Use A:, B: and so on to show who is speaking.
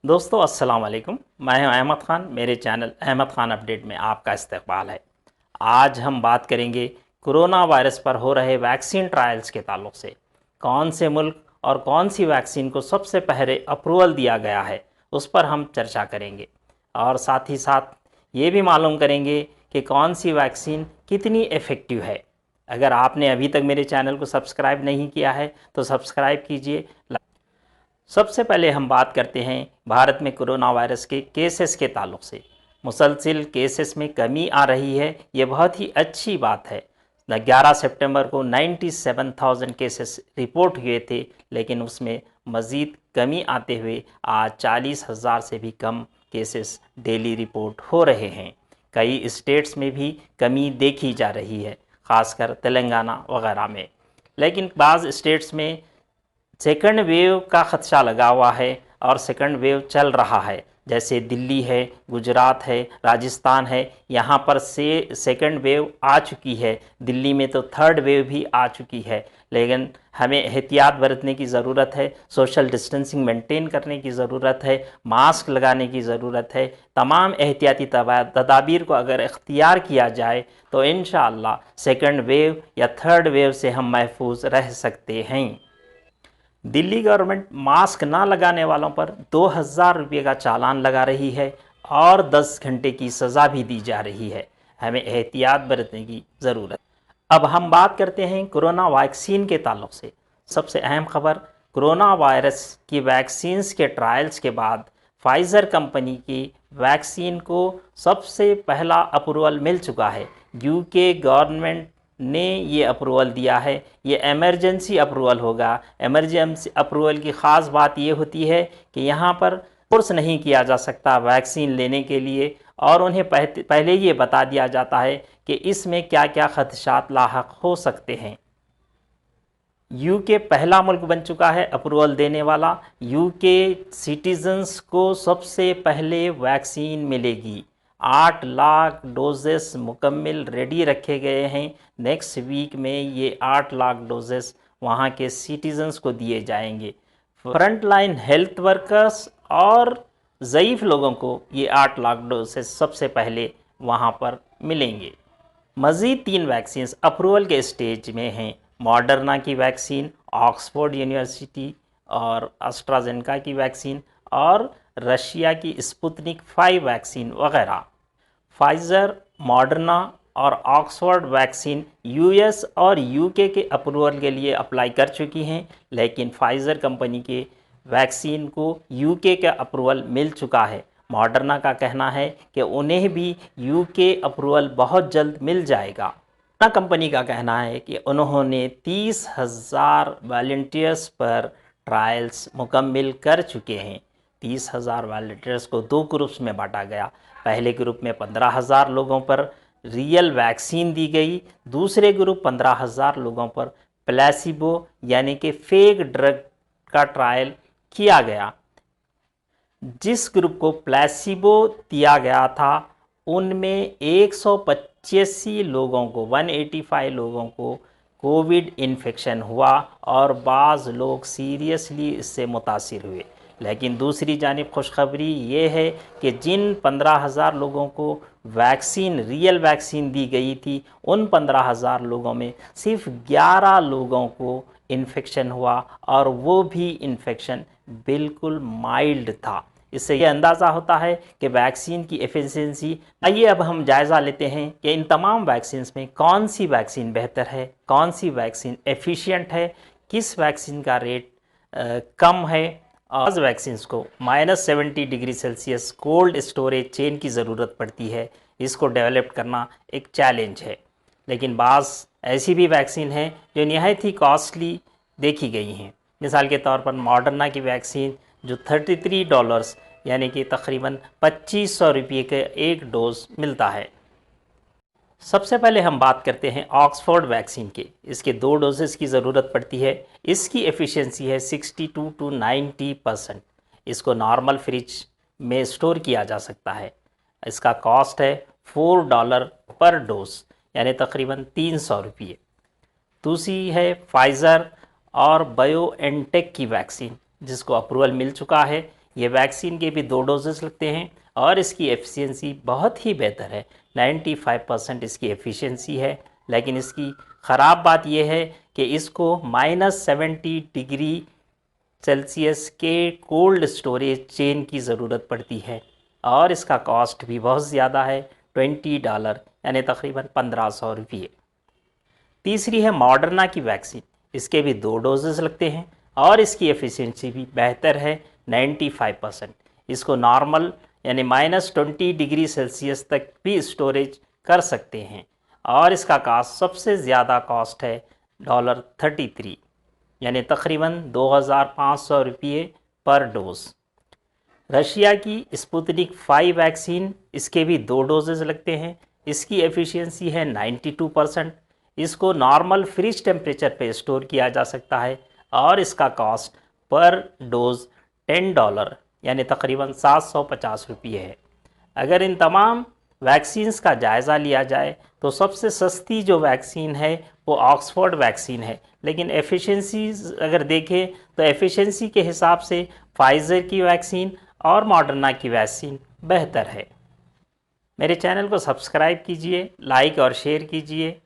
A: दोस्तों अस्सलाम वालेकुम। मैं हूं अहमद ख़ान। मेरे चैनल अहमद ख़ान अपडेट में आपका इस्तकबाल है। आज हम बात करेंगे कोरोना वायरस पर हो रहे वैक्सीन ट्रायल्स के ताल्लुक़ से। कौन से मुल्क और कौन सी वैक्सीन को सबसे पहले अप्रूवल दिया गया है, उस पर हम चर्चा करेंगे। और साथ ही साथ ये भी मालूम करेंगे कि कौन सी वैक्सीन कितनी इफ़ेक्टिव है। अगर आपने अभी तक मेरे चैनल को सब्सक्राइब नहीं किया है तो सब्सक्राइब कीजिए। सबसे पहले हम बात करते हैं भारत में कोरोना वायरस के केसेस के ताल्लुक से। मुसलसिल केसेस में कमी आ रही है, ये बहुत ही अच्छी बात है। 11 सितंबर को 97,000 केसेस रिपोर्ट हुए थे, लेकिन उसमें मज़ीद कमी आते हुए आज 40,000 से भी कम केसेस डेली रिपोर्ट हो रहे हैं। कई स्टेट्स में भी कमी देखी जा रही है, ख़ासकर तेलंगाना वगैरह में। लेकिन बाज़ स्टेट्स में सेकंड वेव का ख़दशा लगा हुआ है और सेकंड वेव चल रहा है। जैसे दिल्ली है, गुजरात है, राजस्थान है, यहाँ पर से सेकंड वेव आ चुकी है। दिल्ली में तो थर्ड वेव भी आ चुकी है। लेकिन हमें एहतियात बरतने की ज़रूरत है, सोशल डिस्टेंसिंग मेंटेन करने की ज़रूरत है, मास्क लगाने की ज़रूरत है। तमाम एहतियाती तदाबीर को अगर इख्तियार किया जाए तो इंशाअल्लाह सेकंड वेव या थर्ड वेव से हम महफूज रह सकते हैं। दिल्ली गवर्नमेंट मास्क ना लगाने वालों पर 2,000 रुपये का चालान लगा रही है और 10 घंटे की सज़ा भी दी जा रही है। हमें एहतियात बरतने की ज़रूरत। अब हम बात करते हैं कोरोना वैक्सीन के ताल्लुक से। सबसे अहम खबर, कोरोना वायरस की वैक्सीन्स के ट्रायल्स के बाद फाइज़र कंपनी की वैक्सीन को सबसे पहला अप्रूवल मिल चुका है। यूके गवर्नमेंट ने ये अप्रूवल दिया है। ये एमरजेंसी अप्रूवल होगा। एमरजेंसी अप्रूवल की ख़ास बात ये होती है कि यहाँ पर फोर्स नहीं किया जा सकता वैक्सीन लेने के लिए, और उन्हें पहले ये बता दिया जाता है कि इसमें क्या क्या खदशात लाहक हो सकते हैं। यूके पहला मुल्क बन चुका है अप्रूवल देने वाला। यूके सिटीजन्स को सबसे पहले वैक्सीन मिलेगी। 8 लाख डोजेस मुकम्मल रेडी रखे गए हैं। नेक्स्ट वीक में ये 8 लाख डोजेस वहाँ के सिटीजन्स को दिए जाएंगे। फ्रंट लाइन हेल्थ वर्कर्स और ज़ईफ़ लोगों को ये 8 लाख डोजेस सबसे पहले वहाँ पर मिलेंगे। मज़ीद 3 वैक्सीन अप्रूवल के स्टेज में हैं। मॉडर्ना की वैक्सीन, ऑक्सफोर्ड यूनिवर्सिटी और एस्ट्राजेनेका की वैक्सीन, और रशिया की स्पुतनिक 5 वैक्सीन वगैरह। फाइज़र, मॉडर्ना और ऑक्सफोर्ड वैक्सीन यूएस और यूके के अप्रूवल के लिए अप्लाई कर चुकी हैं, लेकिन फाइज़र कंपनी के वैक्सीन को यूके का अप्रूवल मिल चुका है। मॉडर्ना का कहना है कि उन्हें भी यूके अप्रूवल बहुत जल्द मिल जाएगा। मॉडर्ना कंपनी का कहना है कि उन्होंने 30,000 वॉलंटियर्स पर ट्रायल्स मुकम्मल कर चुके हैं। 30,000 वॉलंटियर्स को 2 ग्रुप्स में बांटा गया। पहले ग्रुप में 15,000 लोगों पर रियल वैक्सीन दी गई। दूसरे ग्रुप 15,000 लोगों पर प्लेसिबो यानी कि फेक ड्रग का ट्रायल किया गया। जिस ग्रुप को प्लेसिबो दिया गया था उनमें 185 लोगों को 185 लोगों को कोविड इन्फेक्शन हुआ और बाज़ लोग सीरियसली इससे मुतासिर हुए। लेकिन दूसरी जानिब खुशखबरी ये है कि जिन 15,000 लोगों को वैक्सीन रियल वैक्सीन दी गई थी, उन 15,000 लोगों में सिर्फ 11 लोगों को इन्फेक्शन हुआ, और वो भी इन्फेक्शन बिल्कुल माइल्ड था। इससे यह अंदाज़ा होता है कि वैक्सीन की एफिशिएंसी। आइए अब हम जायज़ा लेते हैं कि इन तमाम वैक्सीन्स में कौन सी वैक्सीन बेहतर है, कौन सी वैक्सीन एफिशिएंट है, किस वैक्सीन का रेट कम है। और वैक्सीन्स को -70 degree Celsius cold storage chain की ज़रूरत पड़ती है। इसको डेवलप करना एक चैलेंज है। लेकिन बाज़ ऐसी भी वैक्सीन हैं जो नहायत ही कॉस्टली देखी गई हैं। मिसाल के तौर पर मॉडर्ना की वैक्सीन जो $33 यानी कि तकरीबन 2500 रुपये का एक डोज मिलता है। सबसे पहले हम बात करते हैं ऑक्सफोर्ड वैक्सीन के। इसके 2 डोजेस की ज़रूरत पड़ती है। इसकी एफिशिएंसी है 62 to 90%। इसको नॉर्मल फ्रिज में स्टोर किया जा सकता है। इसका कॉस्ट है $4 पर डोज यानी तकरीबन 300 रुपये। दूसरी है फाइज़र और बायोएनटेक की वैक्सीन, जिसको अप्रूवल मिल चुका है। ये वैक्सीन के भी 2 डोजेस लगते हैं और इसकी एफिशिएंसी बहुत ही बेहतर है, 95% इसकी एफिशिएंसी है। लेकिन इसकी ख़राब बात यह है कि इसको -70 डिग्री सेल्सियस के कोल्ड स्टोरेज चेन की ज़रूरत पड़ती है और इसका कॉस्ट भी बहुत ज़्यादा है, $20 यानी तकरीबन 1500 रुपये। तीसरी है मॉडर्ना की वैक्सीन। इसके भी 2 डोजेस लगते हैं और इसकी एफिशिएंसी भी बेहतर है, 95%। इसको नॉर्मल यानी -20 डिग्री सेल्सियस तक भी स्टोरेज कर सकते हैं और इसका कॉस्ट सबसे ज़्यादा कॉस्ट है $33 यानी तकरीबन 2500 रुपये पर डोज। रशिया की स्पुतनिक 5 वैक्सीन, इसके भी 2 डोजेज लगते हैं। इसकी एफिशिएंसी है 92%। इसको नॉर्मल फ्रिज टेम्परेचर पे स्टोर किया जा सकता है और इसका कॉस्ट पर डोज $10 यानी तकरीबन 750 रुपये है। अगर इन तमाम वैक्सीन्स का जायज़ा लिया जाए तो सबसे सस्ती जो वैक्सीन है वो ऑक्सफोर्ड वैक्सीन है, लेकिन एफिशिएंसी अगर देखें तो एफिशिएंसी के हिसाब से फाइज़र की वैक्सीन और मॉडर्ना की वैक्सीन बेहतर है। मेरे चैनल को सब्सक्राइब कीजिए, लाइक और शेयर कीजिए।